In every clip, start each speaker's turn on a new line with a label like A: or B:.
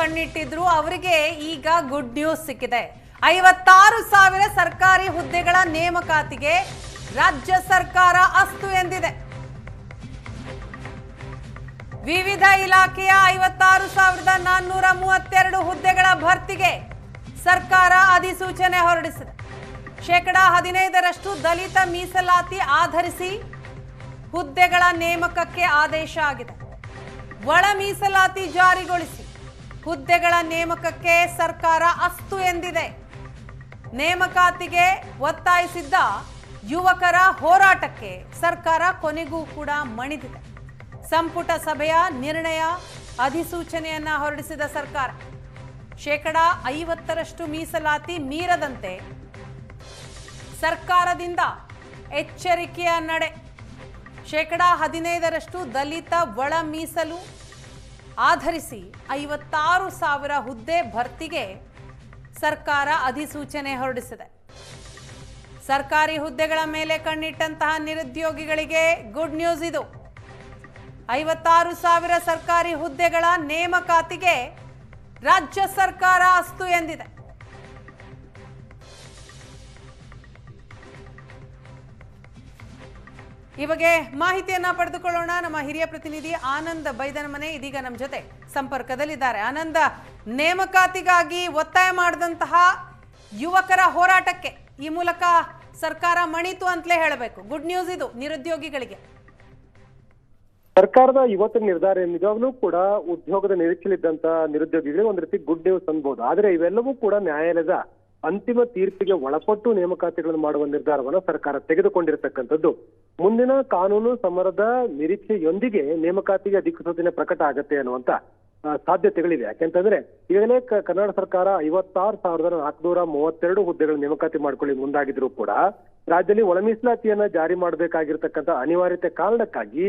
A: ಕಣ್ಣಿಟ್ಟಿದ್ರು ಅವರಿಗೆ ಈಗ good news ಸಿಕ್ಕಿದೆ. 56,000 ಸರ್ಕಾರಿ ಹುದ್ದೆಗಳ ನೇಮಕಾತಿಗೆ ರಾಜ್ಯ ಸರ್ಕಾರ ಅಸ್ತು ಎಂದಿದೆ. ವಿವಿಧ ಇಲಾಖೆಯ 56,432 ಹುದ್ದೆಗಳ ಭರ್ತಿಗೆ ಸರ್ಕಾರ ಅಧಿಸೂಚನೆ ಹೊರಡಿಸಿದೆ. 15% ದಲಿತ ಮೀಸಲಾತಿ ಆಧರಿಸಿ ಹುದ್ದೆಗಳ ನೇಮಕಕ್ಕೆ ಆದೇಶ ಆಗಿದೆ. ಒಳ ಮೀಸಲಾತಿ ಜಾರಿಗೊಳಿಸಿ ಹುದ್ದೆಗಳ ನೇಮಕಕ್ಕೆ ಸರ್ಕಾರ ಅಸ್ತು ಎಂದಿದೆ. ನೇಮಕಾತಿಗೆ ಒತ್ತಾಯಿಸಿದ್ದ ಯುವಕರ ಹೋರಾಟಕ್ಕೆ ಸರ್ಕಾರ ಕೊನೆಗೂ ಕೂಡ ಮಣಿದಿದೆ. ಸಂಪುಟ ಸಭೆಯ ನಿರ್ಣಯ ಅಧಿಸೂಚನೆಯನ್ನ ಹೊರಡಿಸಿದ ಸರ್ಕಾರ 50% ಮೀಸಲಾತಿ ಮೀರದಂತೆ ಸರ್ಕಾರದಿಂದ ಎಚ್ಚರಿಕೆಯ ನಡೆ. 15% ದಲಿತ ಒಳ ಮೀಸಲು ಆಧರಿಸಿ 56,000 ಹುದ್ದೆ ಭರ್ತಿಗೆ ಸರ್ಕಾರ ಅಧಿಸೂಚನೆ ಹೊರಡಿಸಿದೆ. ಸರ್ಕಾರಿ ಹುದ್ದೆಗಳ ಮೇಲೆ ಕಣ್ಣಿಟ್ಟಂತಹ ನಿರುದ್ಯೋಗಿಗಳಿಗೆ ಗುಡ್ ನ್ಯೂಸ್ ಇದು. 56,000 ಸರ್ಕಾರಿ ಹುದ್ದೆಗಳ ನೇಮಕಾತಿಗೆ ರಾಜ್ಯ ಸರ್ಕಾರ ಅಸ್ತು ಎಂದಿದೆ. ಈ ಬಗ್ಗೆ ಮಾಹಿತಿಯನ್ನ ಪಡೆದುಕೊಳ್ಳೋಣ. ನಮ್ಮ ಹಿರಿಯ ಪ್ರತಿನಿಧಿ ಆನಂದ್ ಬೈದನಮನೆ ಇದೀಗ ನಮ್ಮ ಜೊತೆ ಸಂಪರ್ಕದಲ್ಲಿದ್ದಾರೆ. ಆನಂದ್, ನೇಮಕಾತಿಗಾಗಿ ಒತ್ತಾಯ ಮಾಡಿದಂತಹ ಯುವಕರ ಹೋರಾಟಕ್ಕೆ ಈ ಮೂಲಕ ಸರ್ಕಾರ ಮಣಿತು ಅಂತಲೇ ಹೇಳಬೇಕು. ಗುಡ್ ನ್ಯೂಸ್ ಇದು ನಿರುದ್ಯೋಗಿಗಳಿಗೆ.
B: ಸರ್ಕಾರದ ಇವತ್ತಿನ ನಿರ್ಧಾರ ನಿಜವಾಗ್ಲೂ ಕೂಡ ಉದ್ಯೋಗದ ನಿರೀಕ್ಷೆಯಲ್ಲಿದ್ದಂತ ನಿರುದ್ಯೋಗಿಗಳಿಗೆ ಒಂದ್ ರೀತಿ ಗುಡ್ ನ್ಯೂಸ್ ಅನ್ಬಹುದು. ಆದ್ರೆ ಇವೆಲ್ಲವೂ ಕೂಡ ನ್ಯಾಯಾಲಯದ ಅಂತಿಮ ತೀರ್ಪಿಗೆ ಒಳಪಟ್ಟು ನೇಮಕಾತಿಗಳನ್ನು ಮಾಡುವ ನಿರ್ಧಾರವನ್ನು ಸರ್ಕಾರ ತೆಗೆದುಕೊಂಡಿರತಕ್ಕಂಥದ್ದು. ಮುಂದಿನ ಕಾನೂನು ಸಮರದ ನಿರೀಕ್ಷೆಯೊಂದಿಗೆ ನೇಮಕಾತಿಗೆ ಅಧಿಸೂಚನೆ ಪ್ರಕಟ ಆಗತ್ತೆ ಅನ್ನುವಂತ ಸಾಧ್ಯತೆಗಳಿವೆ. ಯಾಕೆಂತಂದ್ರೆ ಈಗಲೇ ಕರ್ನಾಟಕ ಸರ್ಕಾರ 56,432 ಹುದ್ದೆಗಳ ನೇಮಕಾತಿ ಮಾಡ್ಕೊಳ್ಳಿ ಮುಂದಾಗಿದ್ರು ಕೂಡ ರಾಜ್ಯದಲ್ಲಿ ಒಳ ಮೀಸಲಾತಿಯನ್ನ ಜಾರಿ ಮಾಡಬೇಕಾಗಿರ್ತಕ್ಕಂಥ ಅನಿವಾರ್ಯತೆ ಕಾರಣಕ್ಕಾಗಿ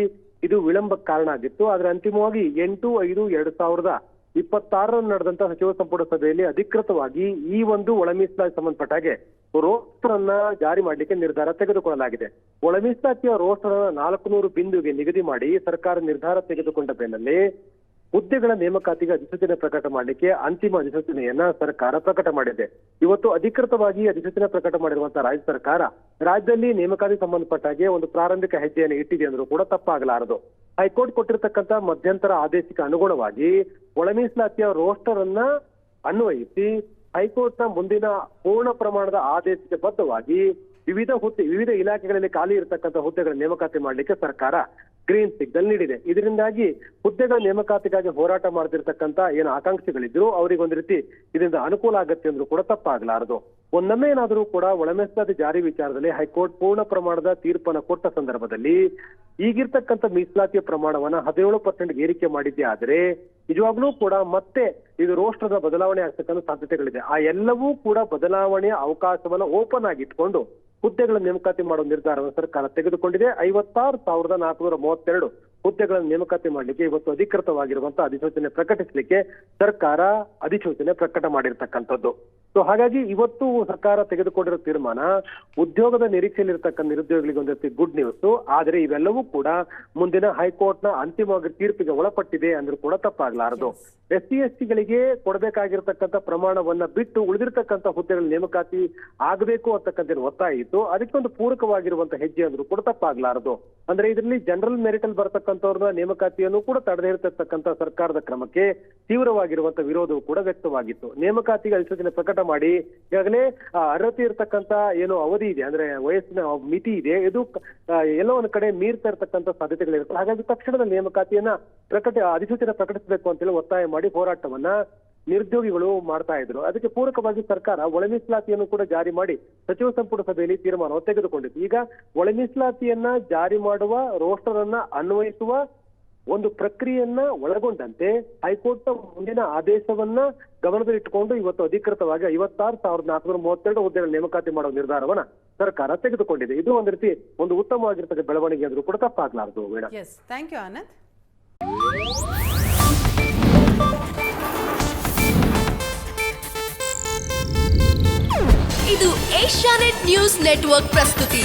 B: ಇದು ವಿಳಂಬಕ್ಕೆ ಕಾರಣ ಆಗಿತ್ತು. ಆದ್ರೆ ಅಂತಿಮವಾಗಿ 8/5/2026 ನಡೆದಂತಹ ಸಚಿವ ಸಂಪುಟ ಸಭೆಯಲ್ಲಿ ಅಧಿಕೃತವಾಗಿ ಈ ಒಂದು ಒಳ ಮೀಸಲಾತಿ ಸಂಬಂಧಪಟ್ಟ ಹಾಗೆ ರೋಸ್ಟರ್ ಅನ್ನ ಜಾರಿ ಮಾಡಲಿಕ್ಕೆ ನಿರ್ಧಾರ ತೆಗೆದುಕೊಳ್ಳಲಾಗಿದೆ. ಒಳ ಮೀಸಲಾತಿಯ ರೋಸ್ಟರ್ ಅನ್ನ 400 ಬಿಂದುಗೆ ನಿಗದಿ ಮಾಡಿ ಸರ್ಕಾರ ನಿರ್ಧಾರ ತೆಗೆದುಕೊಂಡ ಬೆನ್ನಲ್ಲೇ ಹುದ್ದೆಗಳ ನೇಮಕಾತಿಗೆ ಅಧಿಸೂಚನೆ ಪ್ರಕಟ ಮಾಡಲಿಕ್ಕೆ ಅಂತಿಮ ಅಧಿಸೂಚನೆಯನ್ನ ಸರ್ಕಾರ ಪ್ರಕಟ ಮಾಡಿದೆ. ಇವತ್ತು ಅಧಿಕೃತವಾಗಿ ಅಧಿಸೂಚನೆ ಪ್ರಕಟ ಮಾಡಿರುವಂತಹ ರಾಜ್ಯ ಸರ್ಕಾರ ರಾಜ್ಯದಲ್ಲಿ ನೇಮಕಾತಿ ಸಂಬಂಧಪಟ್ಟಾಗೆ ಒಂದು ಪ್ರಾರಂಭಿಕ ಹೆಜ್ಜೆಯನ್ನು ಇಟ್ಟಿದೆ ಅಂದ್ರೂ ಕೂಡ ತಪ್ಪಾಗಲಾರದು. ಹೈಕೋರ್ಟ್ ಕೊಟ್ಟಿರತಕ್ಕಂತ ಮಧ್ಯಂತರ ಆದೇಶಕ್ಕೆ ಅನುಗುಣವಾಗಿ ಒಳ ಮೀಸಲಾತಿಯ ರೋಸ್ಟರ್ ಅನ್ನ ಅನ್ವಯಿಸಿ ಹೈಕೋರ್ಟ್ನ ಮುಂದಿನ ಪೂರ್ಣ ಪ್ರಮಾಣದ ಆದೇಶಕ್ಕೆ ಬದ್ಧವಾಗಿ ವಿವಿಧ ಇಲಾಖೆಗಳಲ್ಲಿ ಖಾಲಿ ಇರತಕ್ಕಂಥ ಹುದ್ದೆಗಳ ನೇಮಕಾತಿ ಮಾಡಲಿಕ್ಕೆ ಸರ್ಕಾರ ಗ್ರೀನ್ ಸಿಗ್ನಲ್ ನೀಡಿದೆ. ಇದರಿಂದಾಗಿ ಹುದ್ದೆಗಳ ನೇಮಕಾತಿಗಾಗಿ ಹೋರಾಟ ಮಾಡ್ತಿರ್ತಕ್ಕಂಥ ಏನು ಆಕಾಂಕ್ಷಿಗಳಿದ್ರು ಅವರಿಗೆ ಒಂದ್ ರೀತಿ ಇದರಿಂದ ಅನುಕೂಲ ಆಗತ್ತೆ ಅಂದ್ರೂ ಕೂಡ ತಪ್ಪಾಗಲಾರದು. ಒಂದೊಮ್ಮೆ ಏನಾದರೂ ಕೂಡ ಒಳ ಮೀಸಲಾತಿ ಜಾರಿ ವಿಚಾರದಲ್ಲಿ ಹೈಕೋರ್ಟ್ ಪೂರ್ಣ ಪ್ರಮಾಣದ ತೀರ್ಪನ್ನು ಕೊಟ್ಟ ಸಂದರ್ಭದಲ್ಲಿ ಈಗಿರ್ತಕ್ಕಂಥ ಮೀಸಲಾತಿಯ ಪ್ರಮಾಣವನ್ನ 17% ಏರಿಕೆ ಮಾಡಿದ್ದೇ ಆದ್ರೆ ನಿಜವಾಗ್ಲೂ ಕೂಡ ಮತ್ತೆ ಇದು ರೋಸ್ಟರ್ನ ಬದಲಾವಣೆ ಆಗ್ತಕ್ಕಂಥ ಸಾಧ್ಯತೆಗಳಿದೆ. ಆ ಎಲ್ಲವೂ ಕೂಡ ಬದಲಾವಣೆಯ ಅವಕಾಶವನ್ನ ಓಪನ್ ಆಗಿ ಇಟ್ಕೊಂಡು ಹುದ್ದೆಗಳ ನೇಮಕಾತಿ ಮಾಡುವ ನಿರ್ಧಾರವನ್ನು ಸರ್ಕಾರ ತೆಗೆದುಕೊಂಡಿದೆ. 56,432 ಹುದ್ದೆಗಳನ್ನು ನೇಮಕಾತಿ ಮಾಡಲಿಕ್ಕೆ ಇವತ್ತು ಅಧಿಕೃತವಾಗಿರುವಂತಹ ಅಧಿಸೂಚನೆ ಪ್ರಕಟಿಸಲಿಕ್ಕೆ ಸರ್ಕಾರ ಅಧಿಸೂಚನೆ ಪ್ರಕಟ ಮಾಡಿರ್ತಕ್ಕಂಥದ್ದು. ಸೊ ಹಾಗಾಗಿ ಇವತ್ತು ಸರ್ಕಾರ ತೆಗೆದುಕೊಂಡಿರೋ ತೀರ್ಮಾನ ಉದ್ಯೋಗದ ನಿರೀಕ್ಷೆಯಲ್ಲಿರ್ತಕ್ಕಂಥ ನಿರುದ್ಯೋಗಿಗಳಿಗೆ ಒಂದ್ ರೀತಿ ಗುಡ್ ನ್ಯೂಸ್. ಆದ್ರೆ ಇವೆಲ್ಲವೂ ಕೂಡ ಮುಂದಿನ ಹೈಕೋರ್ಟ್ನ ಅಂತಿಮವಾಗಿ ತೀರ್ಪಿಗೆ ಒಳಪಟ್ಟಿದೆ ಅಂದ್ರೂ ಕೂಡ ತಪ್ಪಾಗಲಾರದು. SC/ST ಕೊಡಬೇಕಾಗಿರ್ತಕ್ಕಂಥ ಪ್ರಮಾಣವನ್ನ ಬಿಟ್ಟು ಉಳಿದಿರ್ತಕ್ಕಂಥ ಹುದ್ದೆಗಳ ನೇಮಕಾತಿ ಆಗಬೇಕು ಅಂತಕ್ಕಂಥ ಒತ್ತಾಯ ಇತ್ತು. ಅದಕ್ಕೊಂದು ಪೂರಕವಾಗಿರುವಂತಹ ಹೆಜ್ಜೆ ಅಂದ್ರೂ ಕೂಡ ತಪ್ಪಾಗಲಾರದು. ಅಂದ್ರೆ ಇದರಲ್ಲಿ ಜನರಲ್ ಮೆರಿಟ್ ಅಲ್ಲಿ ಬರತಕ್ಕಂಥವ್ರನ್ನ ನೇಮಕಾತಿಯನ್ನು ಕೂಡ ತಡೆದೇ ಇರತಕ್ಕಂಥ ಸರ್ಕಾರದ ಕ್ರಮಕ್ಕೆ ತೀವ್ರವಾಗಿರುವಂತಹ ವಿರೋಧವು ಕೂಡ ವ್ಯಕ್ತವಾಗಿತ್ತು. ನೇಮಕಾತಿಗೆ ಅಧಿಸೂಚನೆ ಪ್ರಕಟ ಮಾಡಿ ಈಗಾಗಲೇ ಅರ್ಹತೆ ಇರತಕ್ಕಂತ ಏನು ಅವಧಿ ಇದೆ ಅಂದ್ರೆ ವಯಸ್ಸಿನ ಮಿತಿ ಇದೆ, ಇದು ಎಲ್ಲೋ ಒಂದ್ ಕಡೆ ಮೀರ್ತಾ ಇರತಕ್ಕಂಥ ಸಾಧ್ಯತೆಗಳಿರುತ್ತೆ. ಹಾಗಾಗಿ ತಕ್ಷಣದ ನೇಮಕಾತಿಯನ್ನ ಅಧಿಸೂಚನೆ ಪ್ರಕಟಿಸಬೇಕು ಅಂತೇಳಿ ಒತ್ತಾಯ ಮಾಡಿ ಹೋರಾಟವನ್ನ ನಿರುದ್ಯೋಗಿಗಳು ಮಾಡ್ತಾ ಇದ್ರು. ಅದಕ್ಕೆ ಪೂರಕವಾಗಿ ಸರ್ಕಾರ ಒಳ ಮೀಸಲಾತಿಯನ್ನು ಕೂಡ ಜಾರಿ ಮಾಡಿ ಸಚಿವ ಸಂಪುಟ ಸಭೆಯಲ್ಲಿ ತೀರ್ಮಾನವನ್ನು ತೆಗೆದುಕೊಂಡಿತ್ತು. ಈಗ ಒಳ ಮೀಸಲಾತಿಯನ್ನ ಜಾರಿ ಮಾಡುವ ರೋಸ್ಟರ್ ಅನ್ನ ಅನ್ವಯಿಸುವ ಒಂದು ಪ್ರಕ್ರಿಯೆಯನ್ನ ಒಳಗೊಂಡಂತೆ ಹೈಕೋರ್ಟ್ನ ಮುಂದಿನ ಆದೇಶವನ್ನ ಗಮನದಲ್ಲಿಟ್ಟುಕೊಂಡು ಇವತ್ತು ಅಧಿಕೃತವಾಗಿ 56,432 ಹುದ್ದೆಗಳ ನೇಮಕಾತಿ ಮಾಡುವ ನಿರ್ಧಾರವನ್ನ ಸರ್ಕಾರ ತೆಗೆದುಕೊಂಡಿದೆ. ಇದು ಒಂದು ರೀತಿ ಒಂದು ಉತ್ತಮವಾಗಿರ್ತಕ್ಕಂಥ ಬೆಳವಣಿಗೆ ಅಂದ್ರೂ ಕೂಡ ತಪ್ಪಾಗಲಾರದು.
A: Thank you Anand.
C: ಇದು ಏಷ್ಯಾನೆಟ್ ನ್ಯೂಸ್ ನೆಟ್ವರ್ಕ್ ಪ್ರಸ್ತುತಿ.